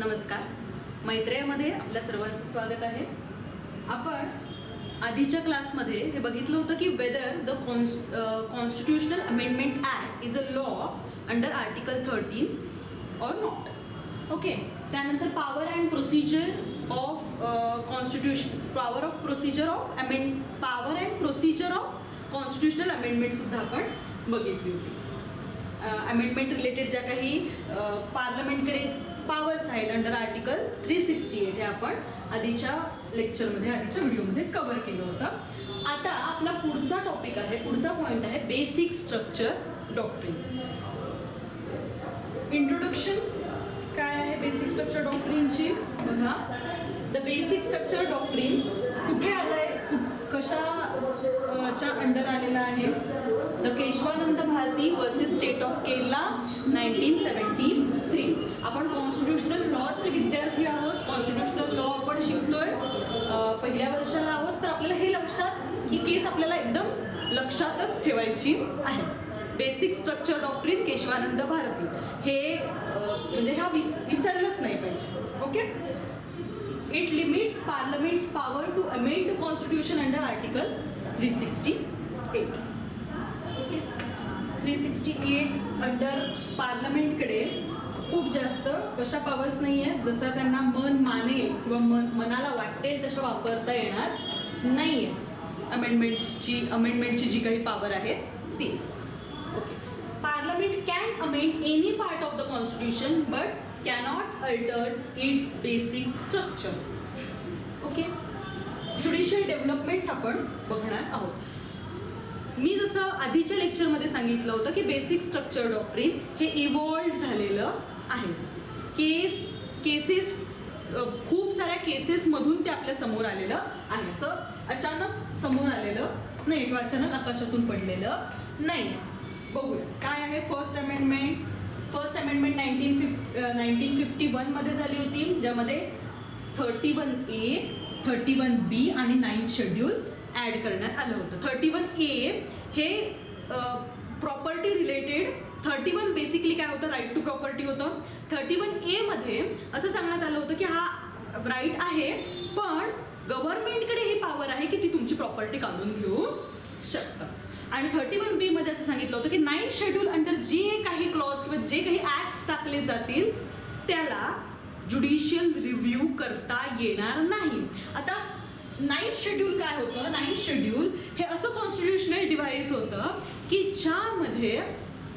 नमस्कार. मैत्रेयमध्ये आपल्या सर्वांचं स्वागत आहे. आपण आधीच्या क्लासमध्ये हे बघितलं होतं की whether the constitutional amendment act is a law under article 13 और नॉट. ओके. त्यानंतर power and procedure of power and procedure of constitutional amendment सुद्धा आपण बघितली होती. अमेंडमेंट रिलेटेड ज्या काही पार्लमेंटकडे पॉवर्स आहेत अंडर आर्टिकल 368 हे आपण आधीच्या लेक्चरमध्ये आधीच्या व्हिडिओमध्ये कव्हर केलं होतं. आता आपला पुढचा टॉपिक आहे, पुढचा पॉईंट आहे बेसिक स्ट्रक्चर डॉक्ट्रिन. इंट्रोडक्शन काय आहे बेसिक स्ट्रक्चर डॉक्ट्रिनची बघा. द बेसिक स्ट्रक्चर डॉक्ट्रिन कुठे आलंय, कशाच्या अंडर आलेला आहे? The Kesavananda Bharati versus state of Kerala 1973. आपण कॉन्स्टिट्यूशनल लॉचे विद्यार्थी आहोत. कॉन्स्टिट्यूशनल लॉ आपण शिकतोय, पहिल्या वर्षाला आहोत. तर आपल्याला हे लक्षात, ही केस आपल्याला एकदम लक्षातच ठेवायची आहे. Basic structure doctrine Keshavananda Bharati हे म्हणजे हा विसरलंच नाही पाहिजे. Okay. It limits parliament's power to amend the constitution under article 368. Okay. 368 under पार्लमेंटकडे खूप जास्त कशा पॉवर्स नाही आहेत, जसं त्यांना मन मानेल किंवा मनाला वाटेल तशा वापरता येणार नाही आहे. अमेंडमेंटची जी काही पॉवर आहे ती. Okay. Parliament can amend any part of the constitution but cannot alter its basic structure. Okay. Judicial developments आपण बघणार आहोत. मी जसं आधीच्या लेक्चरमध्ये सांगितलं होतं की बेसिक स्ट्रक्चर डॉक्ट्रिन हे इव्हॉल्व झालेलं आहे. केसेस खूप साऱ्या केसेसमधून ते आपल्या समोर आलेलं आहे. असं अचानक समोर आलेलं नाही किंवा अचानक आकाशातून पडलेलं नाही. बघूया काय आहे. फर्स्ट अमेंडमेंट 1951 मध्ये झाली होती, ज्यामध्ये 31A, 31B आणि 9th शेड्यूल ॲड करण्यात आलं होतं. 31A हे प्रॉपर्टी रिलेटेड. 31 बेसिकली काय होतं, राईट टू प्रॉपर्टी होतं. 31A मध्ये असं सांगण्यात आलं होतं की हा राईट आहे, पण गव्हर्नमेंटकडे ही पॉवर आहे की ती तुमची प्रॉपर्टी काढून घेऊ शकतं. आणि 31B मध्ये असं सांगितलं होतं की 9th शेड्यूल अंडर जे काही क्लॉज किंवा जे काही ऍक्ट्स टाकले जातील त्याला ज्युडिशियल रिव्ह्यू करता येणार नाही. आता 9th शेड्यूल काय होतं? 9th शेड्यूल हे असं कॉन्स्टिट्यूशनल डिव्हाइस होतं की ज्यामध्ये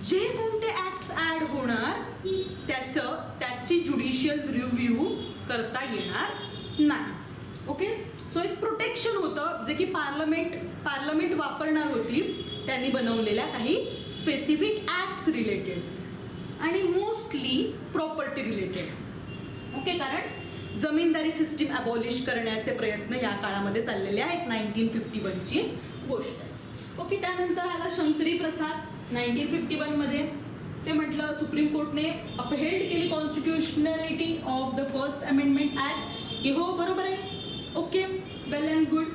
जे कोणते ऍक्ट्स ऍड होणार त्याची ज्युडिशियल रिव्ह्यू करता येणार नाही. ओके. सो एक प्रोटेक्शन होतं जे की पार्लमेंट वापरणार होती त्यांनी बनवलेल्या काही स्पेसिफिक ऍक्ट्स रिलेटेड आणि मोस्टली प्रॉपर्टी रिलेटेड. ओके. कारण जमीनदारी सिस्टीम अबॉलिश करण्याचे प्रयत्न या काळामध्ये चाललेले आहेत. 1951 ची गोष्ट आहे. ओके. त्यानंतर आला शंकरी प्रसाद 1951 मध्ये. ते म्हटलं सुप्रीम कोर्टने अपहेल्ड केली constitutionality of the first amendment act की हो बरोबर आहे. ओके. Well and good.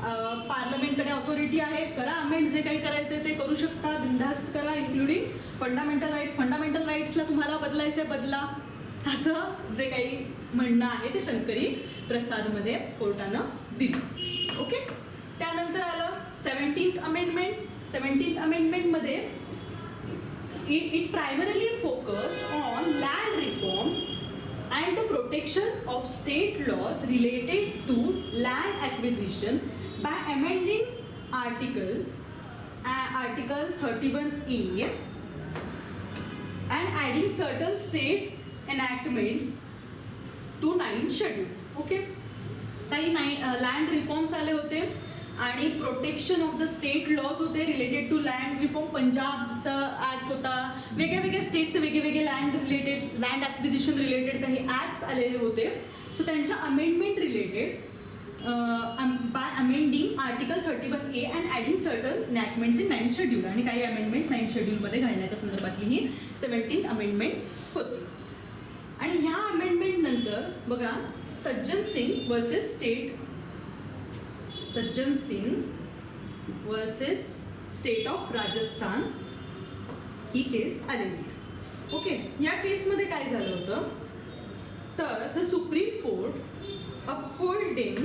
पार्लमेंटकडे ऑथॉरिटी आहे, करा अमेंड, जे काही करायचं ते करू शकता, बिनधास्त करा, इन्क्लुडिंग फंडामेंटल राईट्सला तुम्हाला बदलायचं बदला, असं जे काही म्हणणं आहे ते शंकरी प्रसादमध्ये कोर्टानं दिलं. ओके. त्यानंतर आलं 17th अमेंडमेंट. 17th अमेंडमेंटमध्ये it primarily focused on land reforms and the protection of state laws related to land acquisition by amending article 31A and adding certain state enactments to 9th schedule. Okay. काही land reforms आले होते आणि protection of the state laws होते related to land reform. पंजाबचा act होता, वेगळ्या स्टेटचे वेगळे लँड ॲक्विजिशन रिलेटेड काही ऍक्ट्स आलेले होते. सो त्यांच्या amendment related by amending article 31A and adding certain enactments in 9th schedule. आणि काही अमेंडमेंट्स 9th शेड्यूलमध्ये घालण्याच्या संदर्भातली ही 17th अमेंडमेंट होती. आणि ह्या अमेंडमेंट नंतर बघा Sajjan Singh versus state of Rajasthan ही केस आलेली आहे. ओके. या केसमध्ये काय झालं होतं तर the Supreme Court upholding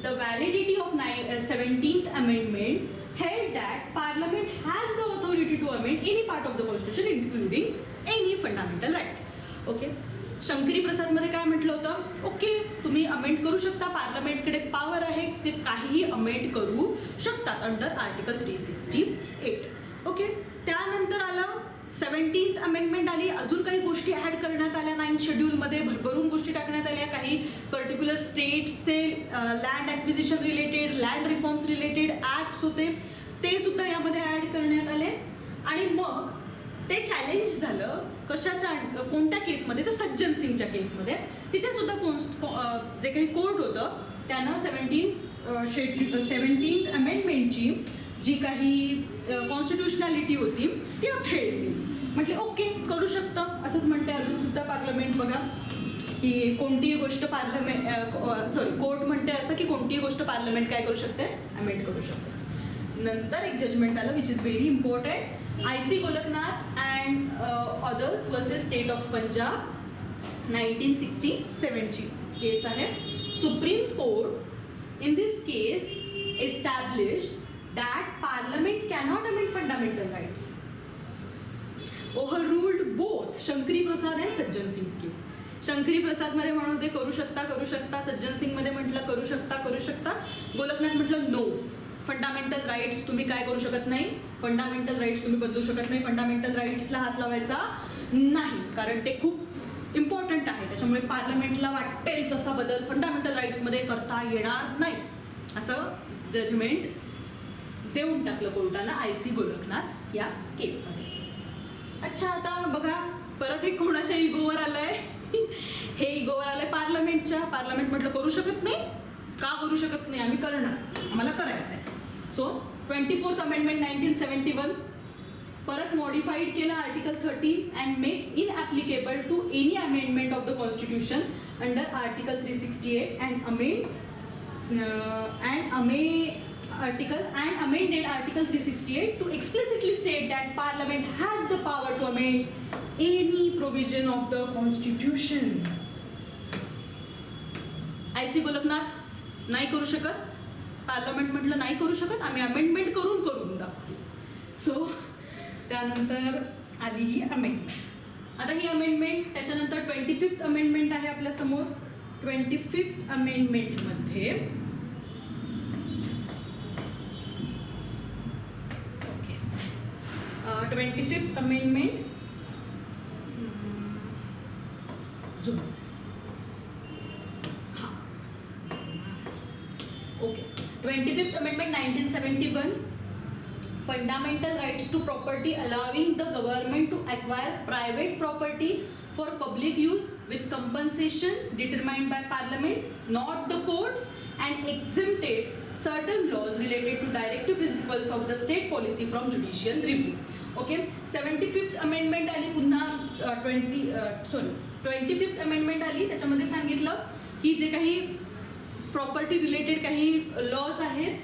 the validity of 17th amendment held that parliament has the authority to amend any part of the constitution including any fundamental right. Okay, Shankari Prasad मध्ये काय म्हटलं होतं? ओके, तुम्ही अमेंड करू शकता, पार्लमेंटकडे पॉवर आहे, ते काहीही अमेंड करू शकतात अंडर आर्टिकल 368. ओके, त्यानंतर आलं 17th अमेंडमेंट आली, अजून काही गोष्टी ॲड करण्यात आल्या 9th शेड्यूलमध्ये, भरभरून गोष्टी टाकण्यात आल्या. काही पर्टिक्युलर स्टेट्सचे land acquisition related, land reforms related acts होते, ते सुद्धा यामध्ये ॲड करण्यात आले. आणि मग ते चॅलेंज झालं कशाच्या, कोणत्या केसमध्ये? तर सज्जन सिंगच्या केसमध्ये. तिथे सुद्धा जे काही कोर्ट होतं त्यानं 17th अमेंडमेंटची जी काही कॉन्स्टिट्युशनॅलिटी होती ती अपहेल्ड केली. म्हटले ओके, करू शकतं, असंच म्हणते अजून सुद्धा पार्लमेंट. बघा की कोणतीही गोष्ट कोर्ट म्हणते असं की कोणतीही गोष्ट पार्लमेंट काय करू शकते? अमेंड करू शकते. नंतर एक जजमेंट आलं which is very important, IC Golaknath and others versus state of Punjab 1967ची केस आहे. Supreme Court in this case established that parliament cannot amend fundamental rights, overruled both Shankari Prasad and Sajjan Singh case. Shankari Prasad मध्ये म्हणून होते करू शकता, सज्जन सिंग मध्ये म्हटलं करू शकता, गोलकनाथ म्हटलं नो, फंडामेंटल राईट्स तुम्ही काय करू शकत नाही, फंडामेंटल राईट्स तुम्ही बदलू शकत नाही, फंडामेंटल राईट्सला हात लावायचा नाही, कारण ते खूप इम्पॉर्टंट आहे, त्याच्यामुळे पार्लमेंटला वाटेल तसा बदल फंडामेंटल राईट्समध्ये करता येणार नाही, असं जजमेंट देऊन टाकलं कोर्टानं IC गोलकनाथ या केसमध्ये. अच्छा, आता बघा परत हे कोणाच्या इगोवर आलंय? हे इगोवर आलंय पार्लमेंटच्या. पार्लमेंट म्हटलं करू शकत नाही, का करू शकत नाही? आम्ही करणार, आम्हाला करायचंय. सो 24th अमेंडमेंट 1971 परत मॉडिफाईड केलं article 30 and make इनॲप्लिकेबल to any amendment of the constitution under article 368 and amended Article 368 to explicitly state that Parliament has the power to amend any provision of the Constitution. IC Golaknath नाही करू शकत, parliament म्हटलं नाही करू शकत, आम्ही amendment करून दाखवू. सो त्यानंतर आली ही अमेंडमेंट. आता ही अमेंडमेंट, त्याच्यानंतर 25th अमेंडमेंट आहे आपल्या समोर. 25th अमेंडमेंटमध्ये 25th amendment okay. 25th amendment 1971 fundamental rights to property allowing the government to acquire private property for public use with compensation determined by parliament, not the courts, and exempted certain laws related to directive principles of the state policy from judicial review. Okay. 75th amendment आली पुन्हा 25th amendment आली, त्याच्यामध्ये सांगितलं की जे काही property related काही lodge आहेत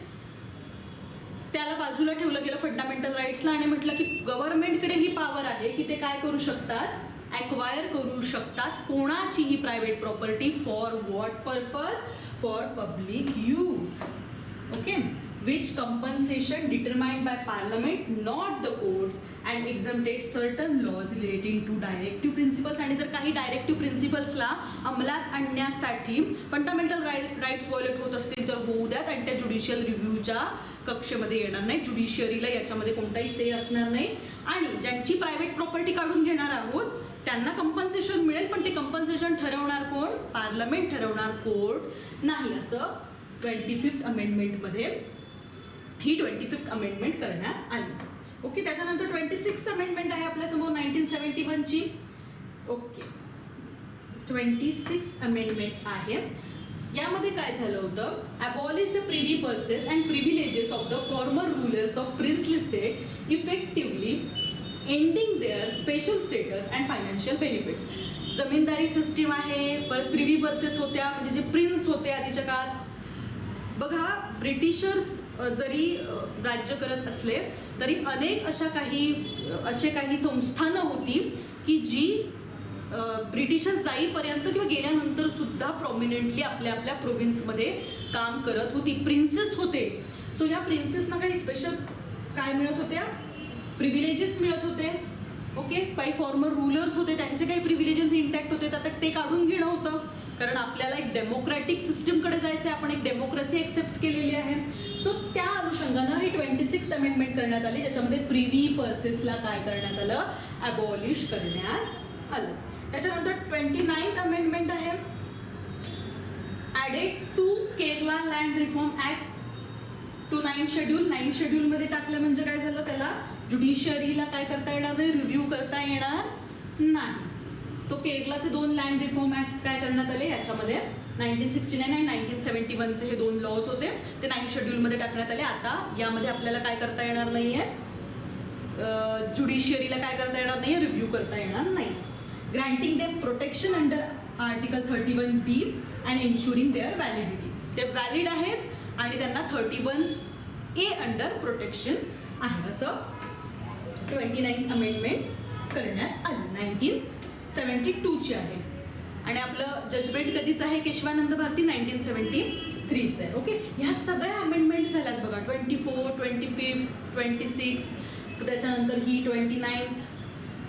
त्याला बाजूला ठेवलं गेलं फंडामेंटल राईट्सला, आणि म्हटलं की गव्हर्नमेंटकडे ही पॉवर आहे की ते काय करू शकतात, ॲक्वायर करू शकतात कोणाचीही private property for what purpose, for public use. Okay. which compensation determined by parliament, not the courts, and exempted certain laws relating to directive principles. आणि जर काही डायरेक्टिव्ह प्रिन्सिपल्सला अंमलात आणण्यासाठी फंडामेंटल राईट्स व्हायोलेट होत असतील तर होऊ द्यात, आणि त्या ज्युडिशियल रिव्ह्यूच्या कक्षेमध्ये येणार नाही, ज्युडिशियरीला याच्यामध्ये कोणताही से असणार नाही. आणि ज्यांची प्रायव्हेट प्रॉपर्टी काढून घेणार आहोत त्यांना कंपन्सेशन मिळेल, पण ते कंपन्सेशन ठरवणार कोण? पार्लमेंट ठरवणार, कोर्ट नाही. असं 25th अमेंडमेंटमध्ये ही 25th अमेंडमेंट करण्यात आली. ओके. त्याच्यानंतर 26th अमेंडमेंट आहे आपल्यासमोर 1971ची. ओके. 26th अमेंडमेंट आहे. यामध्ये काय झालं होतं, abolish the privy purses and privileges of the former rulers of princely state effectively ending their special status and financial benefits. जमीनदारी सिस्टीम आहे, परत प्रिव्ही पर्सेस होत्या, म्हणजे जे प्रिन्स होते आधीच्या काळात. बघा, ब्रिटिशर्स जरी राज्य करत असले तरी अनेक असे काही संस्थानं होती की ब्रिटिशर्स जाईपर्यंत किंवा गेल्यानंतर सुद्धा प्रॉमिनंटली आपल्या आपल्या प्रोव्हिन्समध्ये काम करत होती. प्रिन्सेस होते. सो ह्या प्रिन्सेसना काही स्पेशल काय मिळत होत्या, प्रिव्हिलेजेस मिळत होते. ओके, काही फॉर्मर रूलर्स होते, त्यांचे काही प्रिव्हिलेजेस इंटॅक्ट होते. आता ते काढून घेणं होतं, कारण आपल्याला एक डेमोक्रॅटिक सिस्टमकडे जायचं आहे. आपण एक डेमोक्रेसी एक्सेप्ट केलेली आहे. सो त्या अनुषंगानं ही 26th अमेंडमेंट करण्यात आली, ज्याच्यामध्ये प्रिव्ही पर्सेसला काय करण्यात आलं, अबॉलिश करण्यात आलं. त्याच्यानंतर 29th अमेंडमेंट आहे, added to Kerala land reform acts to 9th schedule. 9th शेड्यूलमध्ये टाकलं म्हणजे काय झालं, त्याला ज्युडिशियरीला काय करता येणार नाही, रिव्ह्यू करता येणार नाही. तो केरलाचे 2 लँड रिफॉर्म ॲक्ट्स काय करण्यात आले याच्यामध्ये, 1969 आणि 1971चे हे 2 लॉज होते, ते 9th शेड्यूलमध्ये टाकण्यात आले. आता यामध्ये आपल्याला काय करता येणार नाहीये, ज्युडिशियरीला काय करता येणार नाही, रिव्ह्यू करता येणार नाही. Granting them protection under article 31B and ensuring their validity. ते व्हॅलिड आहेत आणि त्यांना 31A अंडर प्रोटेक्शन आहे, असं 29th अमेंडमेंट करण्यात आली. 1972ची आहे. आणि आपलं जजमेंट कधीच आहे, केशवानंद भारती 1973च आहे. ओके, ह्या सगळ्या अमेंडमेंट झाल्यात बघा, 24, 25, 26, त्याच्यानंतर ही 29.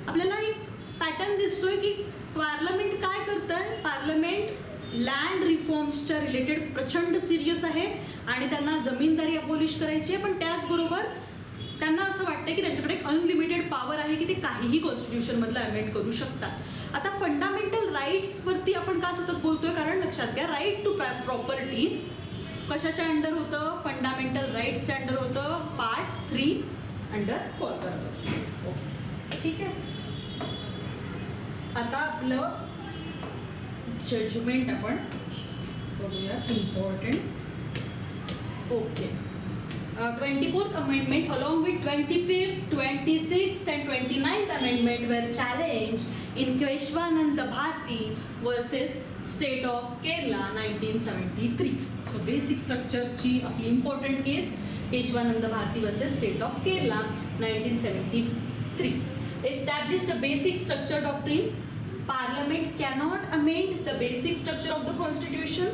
आपल्याला एक पॅटर्न दिसतोय की पार्लमेंट काय करतंय, पार्लमेंट लँड रिफॉर्म्सच्या रिलेटेड प्रचंड सिरियस आहे आणि त्यांना जमीनदारी अबॉलिश करायची आहे, पण त्याचबरोबर त्यांना असं वाटतं की त्यांच्याकडे एक अनलिमिटेड पॉवर आहे की ते काहीही कॉन्स्टिट्यूशनमधलं अमेंड करू शकतात. आता फंडामेंटल राईट्सवरती आपण का सतत बोलतोय, कारण लक्षात घ्या, राईट टू प्रॉपर्टी कशाच्या अंडर होतं, फंडामेंटल राईट्सच्या अंडर होतं, पार्ट 3 अंडर 4 करत होतं. ओके, ठीक आहे. आता आपलं जजमेंट आपण बघूया, important. Okay, 24th amendment along with 25th, 26th and 29th amendment were challenged in Keshwanand Bharti versus State of Kerala 1973. So basic structure ची आपली important case Keshwanand Bharti versus State of Kerala 1973. Establish the basic structure doctrine. Parliament cannot amend the basic structure of the constitution.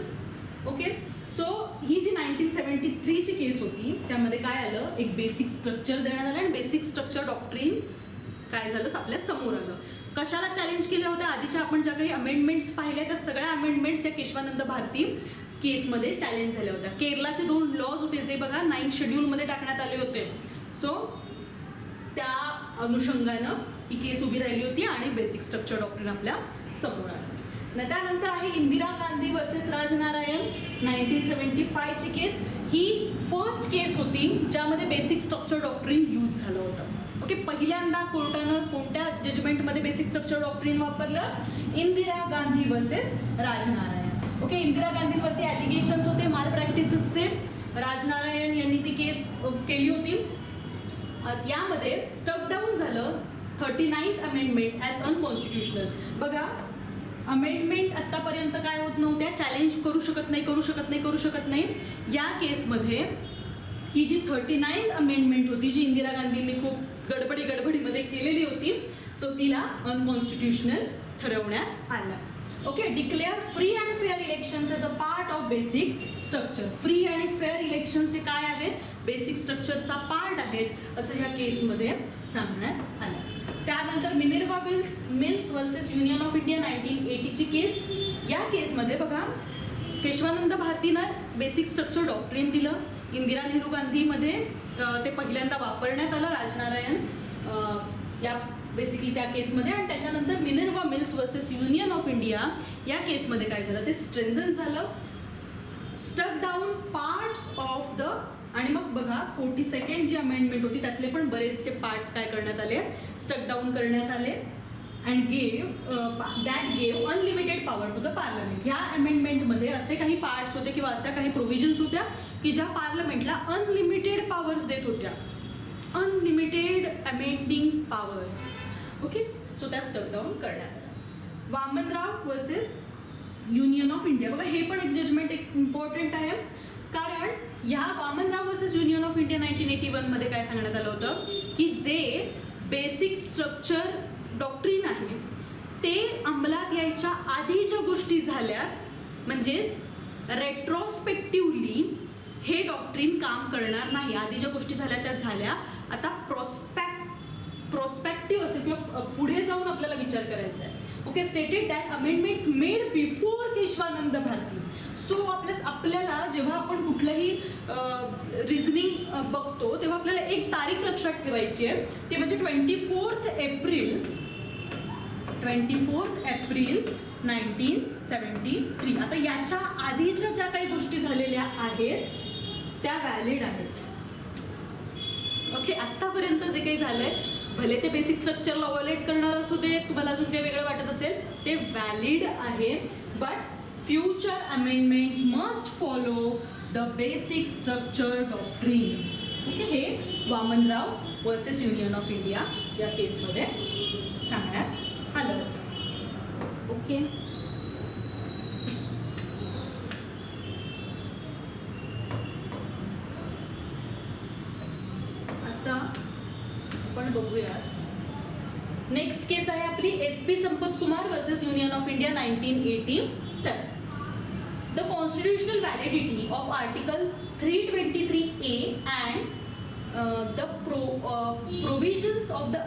Okay. So ही जी 1973ची case होती त्यामध्ये काय आलं, एक बेसिक स्ट्रक्चर देण्यात आलं आणि बेसिक स्ट्रक्चर डॉक्ट्रीन काय झालं आपल्या समोर आलं. कशाला चॅलेंज केल्या होत्या, आधीच्या आपण ज्या काही अमेंडमेंट्स पाहिल्या त्या सगळ्या अमेंडमेंट्स या केशवानंद भारती केसमध्ये चॅलेंज झाल्या होत्या. केरलाचे 2 लॉज होते जे बघा 9th शेड्यूलमध्ये टाकण्यात आले होते. सो त्या अनुषंगानं ही केस उभी राहिली होती आणि बेसिक स्ट्रक्चर डॉक्ट्रीन आपल्या समोर आलं. त्यानंतर आहे इंदिरा गांधी वर्सेस राजनारायण 1975ची केस. ही फर्स्ट केस होती ज्यामध्ये बेसिक स्ट्रक्चर डॉक्ट्रीन यूज झालं होतं. ओके, पहिल्यांदा कोर्टानं कोणत्या जजमेंटमध्ये बेसिक स्ट्रक्चर डॉक्ट्रीन वापरलं, इंदिरा गांधी वर्सेस राजनारायण. ओके, इंदिरा गांधीवरती ॲलिगेशन्स होते माल प्रॅक्टिसेसचे. राजनारायण यांनी ती केस केली होती. यामध्ये स्टक डाऊन झालं 39th अमेंडमेंट ॲज अनकॉन्स्टिट्युशनल. बघा, अमेंडमेंट आत्तापर्यंत काय होत नव्हत्या, चॅलेंज करू शकत नाही. या केसमध्ये ही जी 39th अमेंडमेंट होती जी इंदिरा गांधींनी खूप गडबडीमध्ये केलेली होती, सो तिला अनकॉन्स्टिट्युशनल ठरवण्यात आलं. Okay, declare free and fair elections as a part of basic structure. Free आणि फेअर इलेक्शन्स हे काय आहेत, बेसिक स्ट्रक्चरचा पार्ट आहेत असं या केसमध्ये सांगण्यात आलं. त्यानंतर Minerva mills versus union of India 1980ची केस. या केसमध्ये बघा, केशवानंद भारतीनं बेसिक स्ट्रक्चर डॉक्ट्रीन दिलं. इंदिरा नेहरू गांधीमध्ये ते पहिल्यांदा वापरण्यात आलं राजनारायण या बेसिकली त्या केसमध्ये. आणि त्याच्यानंतर Minerva mills versus union of India या केसमध्ये काय झालं, ते स्ट्रेंथन झालं. Struck down parts of the, आणि मग बघा 42nd जी अमेंडमेंट होती त्यातले पण बरेचसे पार्ट्स काय करण्यात आले, स्टक डाऊन करण्यात आले. And that gave unlimited power to the parliament. ह्या अमेंडमेंटमध्ये असे काही पार्ट्स होते किंवा अशा काही प्रोव्हिजन्स होत्या की ज्या पार्लमेंटला अनलिमिटेड पॉवर्स देत होत्या, unlimited amending powers. Okay, so त्या स्टक डाऊन करण्यात आल्या. Wamanrao versus union of India. बघा, हे पण एक जजमेंट एक इम्पॉर्टंट आहे, कारण ह्या Wamanrao versus union of India 1981मध्ये काय सांगण्यात आलं होतं की जे बेसिक स्ट्रक्चर डॉक्ट्रीन आहे ते अंमलात यायच्या आधी ज्या गोष्टी झाल्या, म्हणजेच रेट्रोस्पेक्टिव्हली हे डॉक्ट्रिन काम करणार नाही. आधी ज्या गोष्टी झाल्या त्या झाल्या. आता प्रोस्पेक्टिव्ह असेल किंवा पुढे जाऊन आपल्याला विचार करायचा आहे. Okay, stated that amendments made before Kesavananda Bharati. So आपल्याला जेव्हा आपण कुठलंही रिझनिंग बघतो तेव्हा आपल्याला एक तारीख लक्षात ठेवायची आहे, ते म्हणजे 24 एप्रिल 1973. आता याच्या आधीच्या ज्या काही गोष्टी झालेल्या आहेत त्या व्हॅलिड आहेत. ओके, आत्तापर्यंत जे काही झालंय, भले ते बेसिक स्ट्रक्चरला व्हायोलेट करणार असू दे, तुम्हाला अजून काही वेगळं वाटत असेल, ते व्हॅलिड आहे. But future amendments must follow the basic structure doctrine. Okay, हे Wamanrao versus union of India या केसमध्ये सांगण्यात आलं होतं. ओके, आता आपण बघूयात. नेक्स्ट केस आहे आपली SP संपत Kumar versus union of India 1987. The constitutional validity of Article 323A and the provisions of the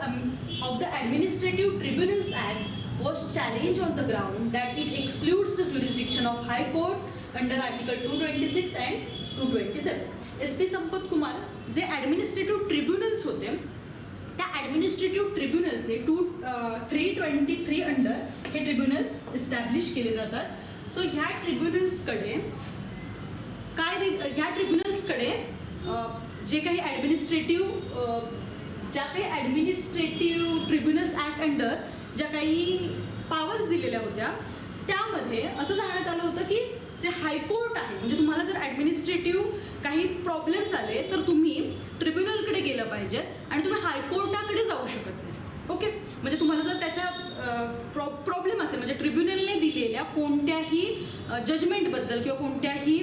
Administrative Tribunals Act was challenged on the ground that it excludes the jurisdiction of High Court under Article 226 and 227. SP संपत कुमार जे administrative tribunals होते, त्या administrative ट्रिब्युनल्सने 323 under हे tribunals establish केले जातात. So ह्या ट्रिब्युनल्सकडे जे काही ॲडमिनिस्ट्रेटिव्ह ट्रिब्युनल्स ॲक्ट अंडर ज्या काही पॉवर्स दिलेल्या होत्या त्यामध्ये असं सांगण्यात आलं होतं की जे हायकोर्ट आहे, म्हणजे तुम्हाला जर ॲडमिनिस्ट्रेटिव्ह काही प्रॉब्लेम्स आले तर तुम्ही ट्रिब्युनलकडे गेलं पाहिजेत आणि तुम्ही हायकोर्टाकडे जाऊ शकत नाही. ओके, म्हणजे तुम्हाला जर त्याच्या प्रॉब्लेम असेल, म्हणजे ट्रिब्युनलने दिलेल्या कोणत्याही जजमेंटबद्दल किंवा कोणत्याही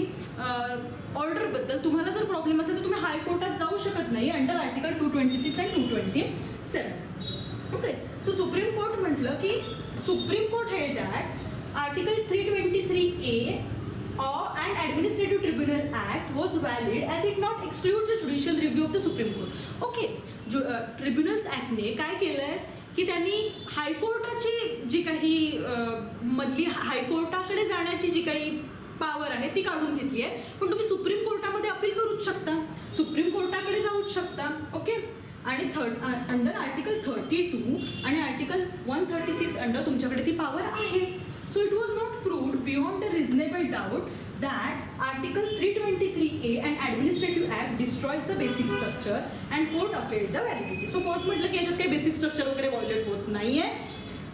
ऑर्डरबद्दल तुम्हाला जर प्रॉब्लेम असेल तर तुम्ही हायकोर्टात जाऊ शकत नाही अंडर आर्टिकल 226 आणि 227. ओके, सो सुप्रीम कोर्ट म्हटलं की supreme court held that article 323A and Administrative Tribunal Act was valid as it not exclude the judicial review of the Supreme Court. Okay, tribunals ॲक्टने काय केलं आहे की त्यांनी हायकोर्टाची जी काही मधली हायकोर्टाकडे जाण्याची जी काही पॉवर आहे ती काढून घेतली आहे, पण तुम्ही सुप्रीम कोर्टामध्ये अपील करूच शकता, सुप्रीम कोर्टाकडे जाऊच शकता. ओके, आणि अंडर आर्टिकल 32 आणि आर्टिकल 136 अंडर तुमच्याकडे ती पॉवर आहे. So it was not proved beyond a reasonable doubt that Article 323A and Administrative Act destroys the basic structure and court upheld the validity. So court म्हटलं की याच्यात काही basic structure वगैरे violet होत नाहीये.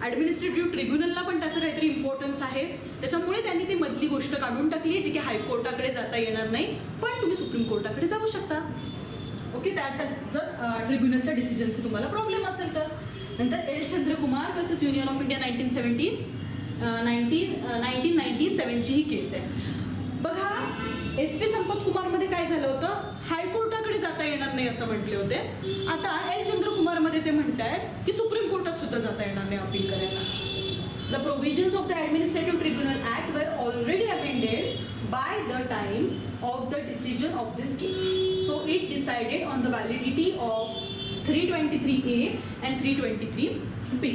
ॲडमिनिस्ट्रेटिव्ह ट्रिब्युनलला पण त्याचं काहीतरी इम्पॉर्टन्स आहे, त्याच्यामुळे त्यांनी ती मधली गोष्ट काढून टाकली जी की हायकोर्टाकडे जाता येणार नाही, पण तुम्ही सुप्रीम कोर्टाकडे जाऊ शकता. ओके, त्याच्या जर ट्रिब्युनलच्या डिसिजनचे तुम्हाला प्रॉब्लेम असेल तर. नंतर L Chandrakumar versus union of India 1997ची ही केस आहे. बघा, SP संपत कुमारमध्ये काय झालं होतं, हायकोर्टाकडे जाता येणार नाही असं म्हटले होते. आता एल चंद्रकुमारमध्ये ते म्हणतायत की सुप्रीम कोर्टात सुद्धा जाता येणार नाही अपील करायला. The provisions of the administrative tribunal act were already amended by the time of the decision of this case. So it decided on the validity of 323A and 323B.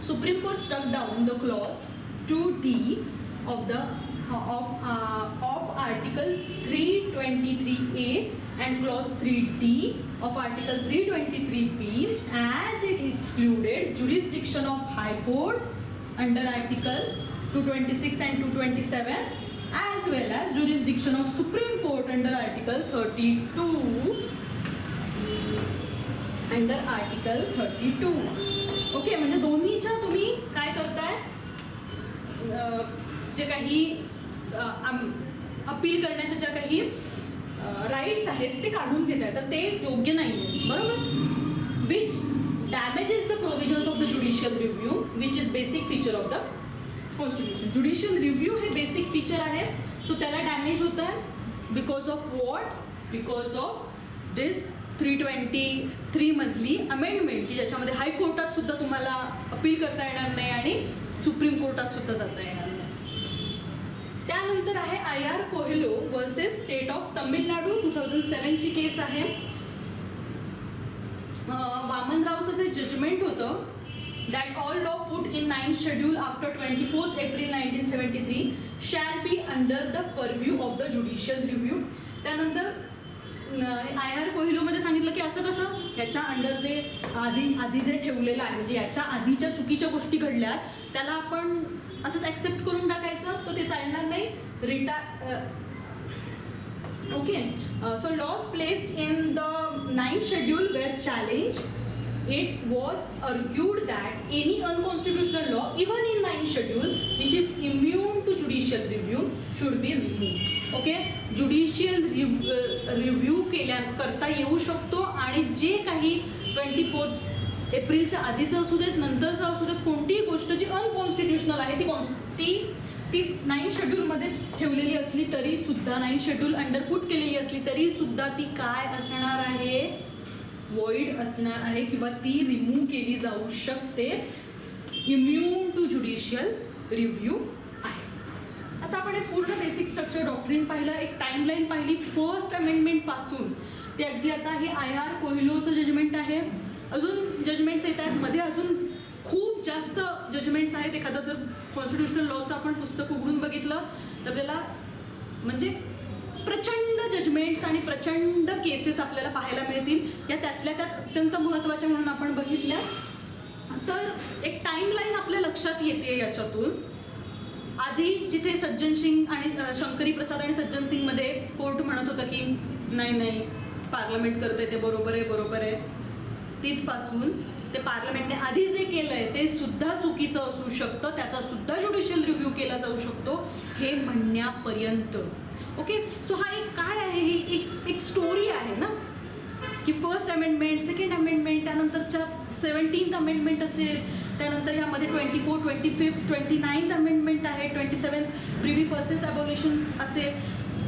Supreme Court struck down the clause 2D of Article 323A and clause 3D of Article 323B as it excluded jurisdiction of High Court under Article 226 and 227 as well as jurisdiction of Supreme Court under Article 32 under article 32. Okay, म्हणजे दोन्हीच्या तुम्ही काय करताय, जे काही appeal करण्याच्या ज्या काही राईट्स आहेत ते काढून घेत आहे, तर ते योग्य नाही आहे, बरोबर. Which damages the provisions of the judicial review which is basic feature of the constitution. Judicial review हे बेसिक फीचर आहे, सो त्याला डॅमेज होत आहे because of what, because of this 323 मधली अमेंडमेंट की ज्याच्यामध्ये हायकोर्टात सुद्धा तुम्हाला अपील करता येणार नाही आणि सुप्रीम कोर्टात सुद्धा जाता येणार नाही. त्यानंतर आहे IR Coelho versus state of Tamil Nadu 2007 ची केस आहे. वामनरावचं जे जजमेंट होतं that all law put in 9th schedule after 24th April 1973 shall be under the purview of the judicial review. त्यानंतर IR कोहिलोमध्ये सांगितलं की असं कसं ह्याच्या अंडर जे आधी जे ठेवलेलं आहे म्हणजे याच्या आधीच्या चुकीच्या गोष्टी घडल्या त्याला आपण असंच ॲक्सेप्ट करून टाकायचं तर ते चालणार नाही. Okay, so laws placed in the 9th schedule were challenged. It was argued that any unconstitutional law, even in 9th schedule, which is immune to judicial review, should be removed. Okay, judicial review करता येऊ शकतो आणि जे काही 24 एप्रिलच्या आधीचं असू देत नंतरचं असू देत कोणतीही गोष्ट जी अनकॉन्स्टिट्युशनल आहे ती 9th शेड्यूलमध्ये ठेवलेली असली तरी सुद्धा 9th शेड्यूल अंडरपुट केलेली असली तरी सुद्धा ती काय असणार आहे वॉइड असणार आहे किंवा ती रिमूव्ह केली जाऊ शकते. इम्युन टू ज्युडिशियल रिव्ह्यू आहे. आता आपण हे पूर्ण बेसिक स्ट्रक्चर डॉक्ट्रिन पाहिलं एक टाइमलाईन पाहिली फर्स्ट अमेंडमेंट पासून ते अगदी आता हे IR कोहिलोचं जजमेंट आहे. अजून जजमेंट्स येत आहेत मध्ये अजून खूप जास्त जजमेंट्स आहेत. एखादं जर कॉन्स्टिट्युशनल लॉचं आपण पुस्तक उघडून बघितलं तर आपल्याला म्हणजे प्रचंड जजमेंट्स आणि प्रचंड केसेस आपल्याला पाहायला मिळतील. या त्यातल्या त्यात अत्यंत महत्त्वाच्या म्हणून आपण बघितल्या तर एक टाईमलाईन आपल्या लक्षात येते याच्यातून. आधी जिथे सज्जन सिंग आणि शंकरी प्रसाद आणि सज्जन सिंगमध्ये कोर्ट म्हणत होता की नाही पार्लमेंट करते ते बरोबर आहे तिथपासून ते पार्लमेंटने आधी जे केलंय ते सुद्धा चुकीचं असू शकतं त्याचा सुद्धा ज्युडिशियल रिव्ह्यू केला जाऊ शकतो हे म्हणण्यापर्यंत. ओके सो हा एक काय आहे ही एक स्टोरी आहे ना की फर्स्ट अमेंडमेंट सेकंड अमेंडमेंट त्यानंतरच्या 17th अमेंडमेंट असेल त्यानंतर यामध्ये 24, 25, 29th अमेंडमेंट आहे 27th प्रिव्ही पर्सेस अबॉलिशन असेल.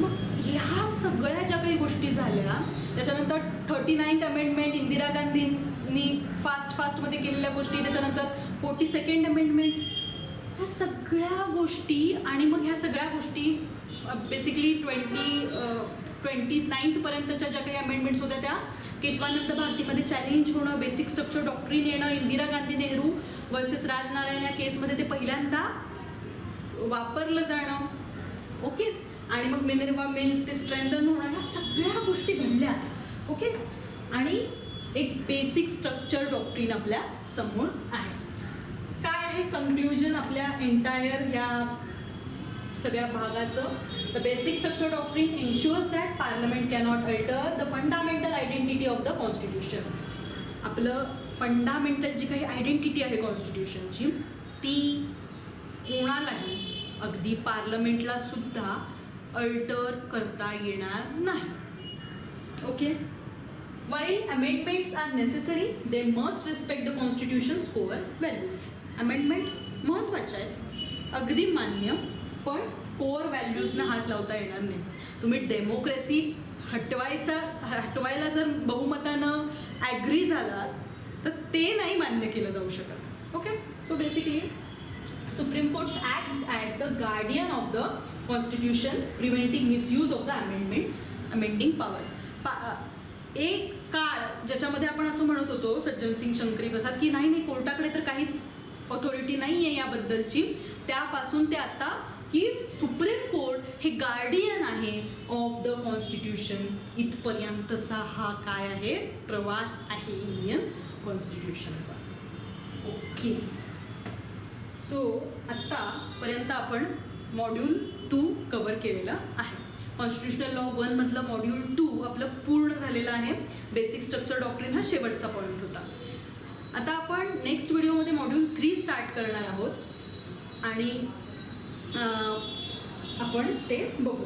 मग ह्या सगळ्या ज्या काही गोष्टी झाल्या त्याच्यानंतर 39th अमेंडमेंट इंदिरा गांधींनी फास्टमध्ये केलेल्या गोष्टी त्याच्यानंतर 42nd अमेंडमेंट ह्या सगळ्या गोष्टी आणि मग ह्या सगळ्या गोष्टी बेसिकली 29th पर्यंतच्या ज्या काही अमेंडमेंट्स होत्या त्या केशवानंद भारतीमध्ये चॅलेंज होणं बेसिक स्ट्रक्चर डॉक्ट्रिन येणं इंदिरा गांधी नेहरू वर्सेस राजनारायण या केसमध्ये ते पहिल्यांदा वापरलं जाणं. ओके आणि मग मिनर्वा मिल्स ते स्ट्रेंथन होणं ह्या सगळ्या गोष्टी घडल्या. ओके आणि एक बेसिक स्ट्रक्चर डॉक्ट्रिन आपल्या समोर आहे. काय आहे कन्क्लुजन आपल्या एंटायर या सगळ्या भागाचं. The basic structure doctrine इन्शुअर्स that parliament cannot alter the fundamental identity of the constitution. आपलं फंडामेंटल जी काही आयडेंटिटी आहे कॉन्स्टिट्यूशनची ती कोणालाही अगदी पार्लमेंटला सुद्धा अल्टर करता येणार नाही. Okay while amendments are necessary they must respect the constitution's core values. amendment महत्त्वाचे आहेत अगदी मान्य पण कोर व्हॅल्यूजना हात लावता येणार नाही. तुम्ही डेमोक्रेसी हटवायला जर बहुमतानं ॲग्री झालात तर ते नाही मान्य केलं जाऊ शकत. Okay so basically supreme court acts as a guardian of the constitution preventing misuse of the amending powers. एक काळ ज्याच्यामध्ये आपण असं म्हणत होतो सज्जन सिंग शंकरी प्रसाद की नाही कोर्टाकडे तर काहीच ऑथॉरिटी नाही आहे याबद्दलची त्यापासून ते आता की सुप्रीम कोर्ट हे गार्डियन आहे ऑफ द कॉन्स्टिट्यूशन इथपर्यंतचा हा काय आहे प्रवास आहे इंडियन कॉन्स्टिट्यूशनचा. ओके सो आत्तापर्यंत आपण मॉड्यूल 2 कव्हर केलेलं आहे. कॉन्स्टिट्युशनल लॉ 1 मधलं मॉड्यूल 2 आपलं पूर्ण झालेलं आहे. बेसिक स्ट्रक्चर डॉक्ट्रिन हा शेवटचा पॉईंट होता. आता आपण नेक्स्ट व्हिडिओमध्ये मॉड्यूल 3 स्टार्ट करणार आहोत आणि आपण ते बघूया.